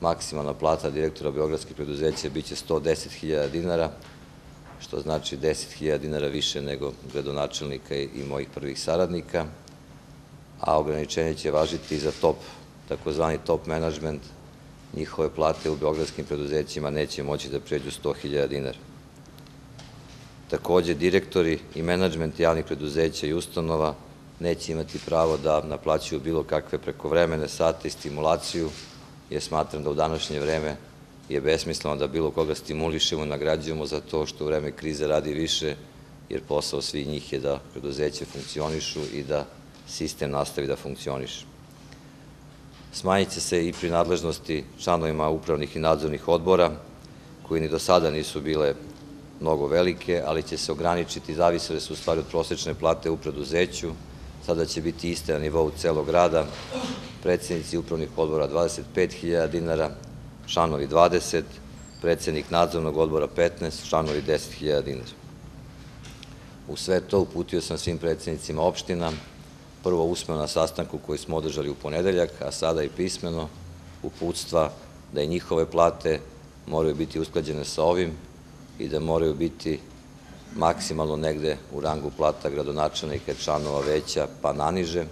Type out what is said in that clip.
maksimalna plata direktora beogradskih preduzeća biće 110.000 dinara, što znači 10.000 dinara više nego gradonačelnika i mojih prvih saradnika, a ograničenje će važiti i za takozvani top menadžment. Njihove plate u beogradskim preduzećima neće moći da pređu 100.000 dinara. Takođe, direktori i menadžment javnih preduzeća i ustanova neće imati pravo da naplaćuju bilo kakve prekovremene sate i stimulaciju, jer smatram da u današnje vreme je besmisleno da bilo koga stimulišemo i nagrađujemo za to što u vreme krize radi više, jer posao svih njih je da preduzeće funkcionišu i da sistem nastavi da funkcioniše. Smanjit će se i prinadležnosti članovima upravnih i nadzornih odbora, koji ni do sada nisu bile mnogo velike, ali će se ograničiti, zavisile su u stvari od prosečne plate u preduzeću, sada će biti iste na nivou celog grada, predsednici upravnih odbora 25.000 dinara, članovi 20, predsednik nadzornog odbora 15, članovi 10.000 dinara. U sve to uputio sam svim predsednicima opština, prvo usmeno na sastanku koji smo održali u ponedeljak, a sada i pismeno uputstva da i njihove plate moraju biti usklađene sa ovim i da moraju biti maksimalno negde u rangu plata gradonačelnika i članova veća pa naniže,